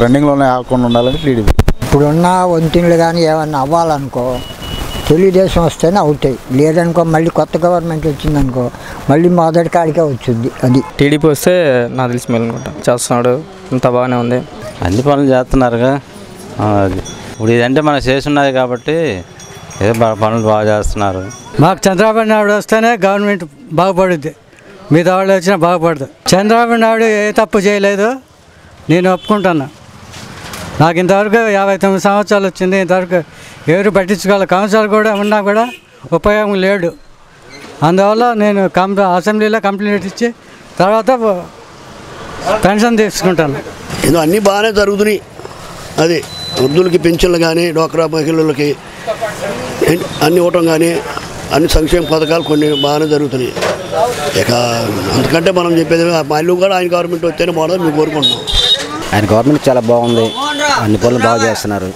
రన్నింగ్లోనే ఆకుండా ఉండాలంటే టీడీపీ. ఇప్పుడున్న వంతెనలు కానీ ఏమన్నా అవ్వాలనుకో తెలుగుదేశం వస్తేనే అవుతాయి, లేదనుకో మళ్ళీ కొత్త గవర్నమెంట్ వచ్చిందనుకో మళ్ళీ మొదటి కాడికే వచ్చింది. అది టీడీపీ వస్తే నాకు తెలిసి మేలు అనుకుంటా. చేస్తున్నాడు, ఇంత బాగానే ఉంది, అన్ని పనులు చేస్తున్నారుగా. అది ఇప్పుడు ఇదంటే మనం చేస్తున్నది కాబట్టి ఏదో పనులు బాగా చేస్తున్నారు. మాకు చంద్రబాబు నాయుడు వస్తేనే గవర్నమెంట్ బాగుపడుద్ది, మిగతా వాళ్ళు వచ్చినా బాగుపడదు. చంద్రబాబు నాయుడు ఏ తప్పు చేయలేదు, నేను ఒప్పుకుంటున్నా. నాకు ఇంతవరకు 59 సంవత్సరాలు వచ్చింది, ఇంతవరకు ఎవరు పట్టించుకోవాలి. కౌన్సిలర్ కూడా ఉన్నా కూడా ఉపయోగం లేడు. అందువల్ల నేను అసెంబ్లీలో కంప్లైంట్ ఇచ్చి తర్వాత పెన్షన్ తీసుకుంటాను. ఇది అన్నీ బాగానే జరుగుతున్నాయి. అది వృద్ధులకి పెన్షన్లు కానీ, డ్వాక్రా మహిళలకి అన్ని ఇవ్వటం కానీ, అన్ని సంక్షేమ పథకాలు కొన్ని బాగానే జరుగుతున్నాయి. ఇక అంతకంటే మనం చెప్పేది మళ్ళీ కూడా ఆయన గవర్నమెంట్ వస్తేనే బాగుంటుంది మేము కోరుకుంటున్నాం. ఆయన గవర్నమెంట్ చాలా బాగుంది, అన్ని పనులు బాగా చేస్తున్నారు.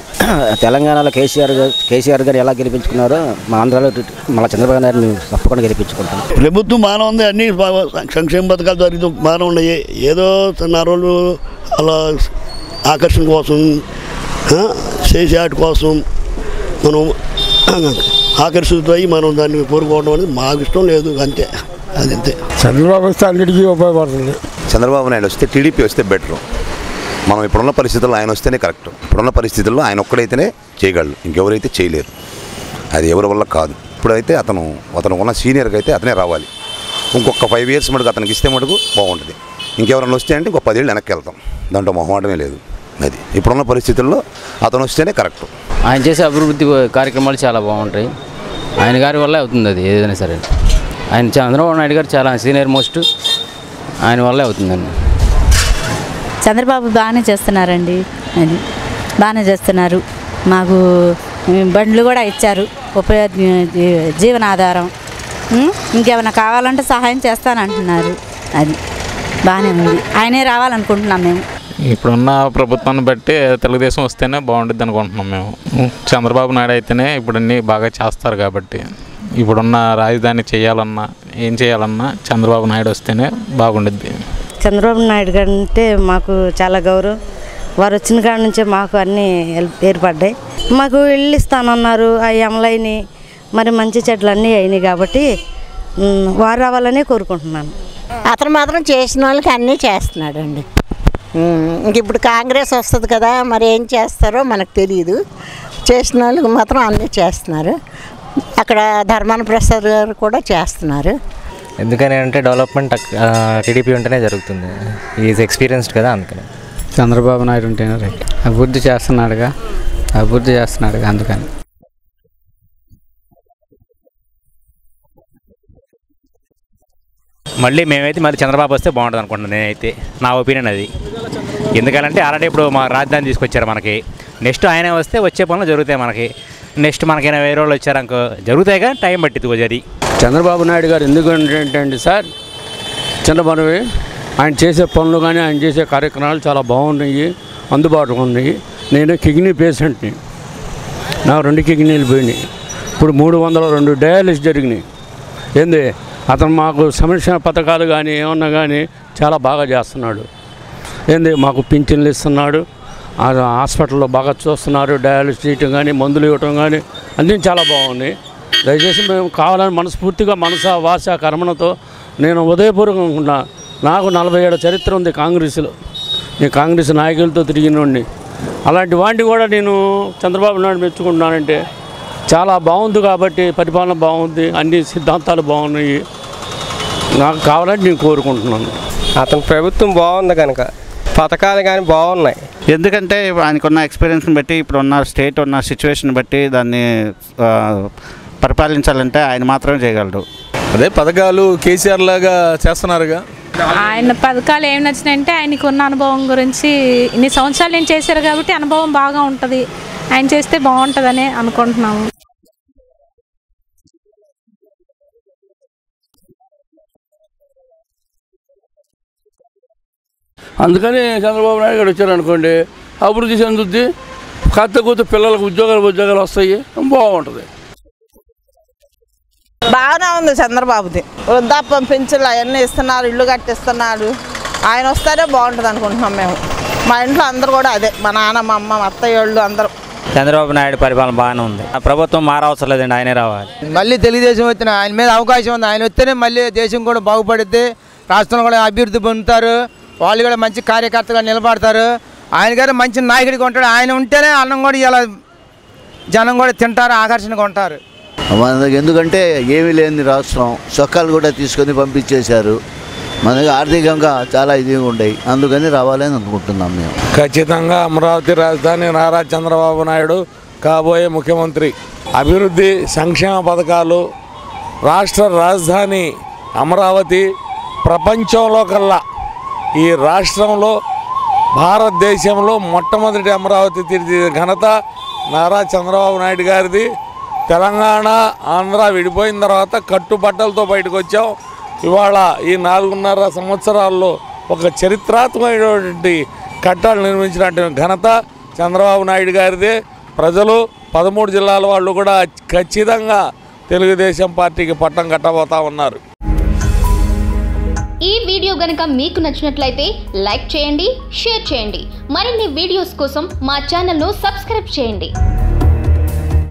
తెలంగాణలో కేసీఆర్ గారు ఎలా గెలిపించుకున్నారో మా ఆంధ్రాలో మళ్ళీ చంద్రబాబు నాయుడు తప్పకుండా గెలిపించుకుంటాం. ప్రభుత్వం బాగానే ఉంది, అన్ని సంక్షేమ పథకాలు జరుగుతూ బాగానే ఉన్నాయి. ఏదో నరోళ్ళు అలా ఆకర్షణ కోసం చేసే వాటి కోసం మనం ఆకర్షితులై మనం దాన్ని కోరుకోవడం అనేది మాకు ఇష్టం లేదు, అంతే. అది అంతే. చంద్రబాబు వస్తే అన్నిటికీ ఉపయోగపడుతుంది. చంద్రబాబు నాయుడు వస్తే టీడీపీ వస్తే బెటరు. మనం ఇప్పుడున్న పరిస్థితుల్లో ఆయన వస్తేనే కరెక్ట్. ఇప్పుడున్న పరిస్థితుల్లో ఆయన ఒక్కడైతేనే చేయగలడు, ఇంకెవరైతే చేయలేరు. అది ఎవరి వల్ల కాదు. ఇప్పుడైతే అతను ఉన్న సీనియర్కి అయితే అతనే రావాలి. ఇంకొక 5 years మటుకు అతనికి ఇస్తే మటుకు బాగుంటుంది. ఇంకెవరైనా వస్తే అంటే ఇంకో 10 ఏళ్ళు వెనక్కి వెళ్తాం, దాంట్లో మొహమాటమే లేదు. అది ఇప్పుడున్న పరిస్థితుల్లో అతను వస్తేనే కరెక్ట్. ఆయన చేసే అభివృద్ధి కార్యక్రమాలు చాలా బాగుంటాయి. ఆయన గారి వల్లే అవుతుంది అది ఏదైనా సరే. ఆయన చంద్రబాబు నాయుడు గారు చాలా సీనియర్ మోస్ట్, ఆయన వల్లే అవుతుందండి. చంద్రబాబు బాగానే చేస్తున్నారండి, అది బాగానే చేస్తున్నారు. మాకు బండ్లు కూడా ఇచ్చారు, జీవనాధారం. ఇంకేమైనా కావాలంటే సహాయం చేస్తానంటున్నారు. అది బాగానే ఉంది, ఆయనే రావాలనుకుంటున్నాం మేము. ఇప్పుడున్న ప్రభుత్వాన్ని బట్టి తెలుగుదేశం వస్తేనే బాగుంటుంది అనుకుంటున్నాం మేము. చంద్రబాబు నాయుడు అయితేనే ఇప్పుడు అన్నీ బాగా చేస్తారు కాబట్టి, ఇప్పుడున్న రాజధాని చేయాలన్నా ఏం చేయాలన్నా చంద్రబాబు నాయుడు వస్తేనే బాగుంటుంది. చంద్రబాబు నాయుడు గారు అంటే మాకు చాలా గౌరవం. వారు వచ్చిన కాడ నుంచే మాకు అన్నీ ఏర్పడ్డాయి. మాకు ఇళ్ళు ఇస్తానన్నారు, అవి అమలైనవి. మరి మంచి చెట్లు అన్నీ అయినాయి కాబట్టి వారు రావాలని కోరుకుంటున్నాను. అతను మాత్రం చేసిన వాళ్ళకి అన్నీ చేస్తున్నాడండి. ఇంక ఇప్పుడు కాంగ్రెస్ వస్తుంది కదా, మరి ఏం చేస్తారో మనకు తెలియదు. చేసిన వాళ్ళకి మాత్రం అన్నీ చేస్తున్నారు. అక్కడ ధర్మాన ప్రసాద్ గారు కూడా చేస్తున్నారు. ఎందుకని అంటే డెవలప్మెంట్ టీడీపీ ఉంటేనే జరుగుతుంది. ఈజ్ ఎక్స్పీరియన్స్డ్ కదా, అందుకని. చంద్రబాబు నాయుడు ఉంటేనే రైట్. అభివృద్ధి చేస్తున్నాడుగా అందుకని. మళ్ళీ మేమైతే మరి చంద్రబాబు వస్తే బాగుంటుంది అనుకుంటున్నాను నేనైతే. నా ఒపీనియన్ అది. ఎందుకంటే ఆల్రెడీ ఇప్పుడు మా రాజధాని తీసుకొచ్చారు మనకి. నెక్స్ట్ ఆయనే వస్తే వచ్చే పనులు జరుగుతాయి మనకి. నెక్స్ట్ మనకైనా వేరే వాళ్ళు వచ్చారనుకో జరుగుతాయి, కానీ టైం పట్టింది కొంచెం. చంద్రబాబు నాయుడు గారు ఎందుకు ఏంటంటే సార్, చంద్రబాబు ఆయన చేసే పనులు కానీ ఆయన చేసే కార్యక్రమాలు చాలా బాగున్నాయి, అందుబాటులో ఉన్నాయి. నేను కిడ్నీ పేషెంట్ని, నాకు 2 కిడ్నీలు పోయినాయి. ఇప్పుడు 302 డయాలిసిస్ జరిగినాయి. ఏంది అతను మాకు సంరక్షణ పథకాలు కానీ ఏమన్నా కానీ చాలా బాగా చేస్తున్నాడు. ఏంది మాకు పింఛన్లు ఇస్తున్నాడు, హాస్పిటల్లో బాగా చూస్తున్నారు, డయాలిసిస్ చేయటం కానీ మందులు ఇవ్వటం కానీ అన్నీ చాలా బాగున్నాయి. దయచేసి మేము కావాలని మనస్ఫూర్తిగా వాస కర్మణతో నేను ఉదయపూర్వకంగా నాకు 40 ఏళ్ల చరిత్ర ఉంది కాంగ్రెస్లో. నేను కాంగ్రెస్ నాయకులతో తిరిగినోడిని. అలాంటి వాటిని కూడా నేను చంద్రబాబు నాయుడు మెచ్చుకుంటున్నానంటే చాలా బాగుంది. కాబట్టి పరిపాలన బాగుంది, అన్ని సిద్ధాంతాలు బాగున్నాయి. నాకు కావాలని నేను కోరుకుంటున్నాను. అతని ప్రభుత్వం బాగుంది కనుక పథకాలు కానీ బాగున్నాయి. ఎందుకంటే ఆయనకున్న ఎక్స్పీరియన్స్ని బట్టి, ఇప్పుడున్న స్టేట్ ఉన్న సిచ్యువేషన్ బట్టి దాన్ని పరిపాలించాలంటే ఆయన మాత్రమే చేయగలరు. అదే పథకాలు కేసీఆర్ లాగా చేస్తున్నారుగా. ఆయన పథకాలు ఏమి నచ్చినాయంటే ఆయనకు ఉన్న అనుభవం గురించి ఇన్ని సంవత్సరాలు నేను చేశారు కాబట్టి అనుభవం బాగా ఉంటుంది. ఆయన చేస్తే బాగుంటుందని అనుకుంటున్నాము. అందుకని చంద్రబాబు నాయుడు గారు వచ్చారనుకోండి, అభివృద్ధి చెందుద్ది. కొత్త పిల్లలకు ఉద్యోగాలు వస్తాయి, బాగుంటుంది. బాగానే ఉంది చంద్రబాబుది. వృద్ధాప్యం పెన్షన్లు అవన్నీ ఇస్తున్నారు, ఇల్లు కట్టిస్తున్నాడు. ఆయన వస్తేనే బాగుంటుంది అనుకుంటున్నాం మేము. మా ఇంట్లో అందరూ కూడా అదే, మా నాన్న, మా అమ్మ, మా అత్తయ్య వాళ్ళు అందరూ. చంద్రబాబు నాయుడు పరిపాలన బాగానే ఉంది. ప్రభుత్వం మారవసరం లేదండి, ఆయనే రావాలి. మళ్ళీ తెలుగుదేశం వచ్చిన ఆయన మీద అవకాశం ఉంది. ఆయన వస్తేనే మళ్ళీ దేశం కూడా బాగుపడుద్ది, రాష్ట్రం కూడా అభివృద్ధి పొందుతారు, వాళ్ళు కూడా మంచి కార్యకర్తగా నిలబడతారు. ఆయన గారు మంచి నాయకుడిగా ఉంటాడు. ఆయన ఉంటేనే అన్నం కూడా ఇలా జనం కూడా తింటారు, ఆకర్షణగా ఉంటారు. ఎందుకంటే ఏమీ లేని రాష్ట్రం, చొక్కాలు కూడా తీసుకొని పంపించేశారు. మనకి ఆర్థికంగా చాలా ఇదిగా ఉండేవి, అందుకని రావాలని అనుకుంటున్నాం మేము. ఖచ్చితంగా అమరావతి రాజధాని నారా చంద్రబాబు నాయుడు కాబోయే ముఖ్యమంత్రి. అభివృద్ధి సంక్షేమ పథకాలు, రాష్ట్ర రాజధాని అమరావతి ప్రపంచంలో కల్లా ఈ రాష్ట్రంలో భారతదేశంలో మొట్టమొదటి అమరావతి తీర్చిదిద్దిన ఘనత నారా చంద్రబాబు నాయుడు గారిది. తెలంగాణ ఆంధ్ర విడిపోయిన తర్వాత కట్టుబట్టలతో బయటకు వచ్చాం. ఇవాళ ఈ 4.5 సంవత్సరాల్లో ఒక చరిత్రాత్మకమైనటువంటి కట్టాలు నిర్మించినటువంటి ఘనత చంద్రబాబు నాయుడు గారిదే. ప్రజలు 13 జిల్లాల వాళ్ళు కూడా ఖచ్చితంగా తెలుగుదేశం పార్టీకి పట్టం కట్టబోతా ఉన్నారు. ఈ వీడియో గనుక మీకు నచ్చినట్లయితే లైక్ చేయండి, షేర్ చేయండి. మరిన్ని వీడియోస్ కోసం మా ఛానల్ను సబ్స్క్రైబ్ చేయండి.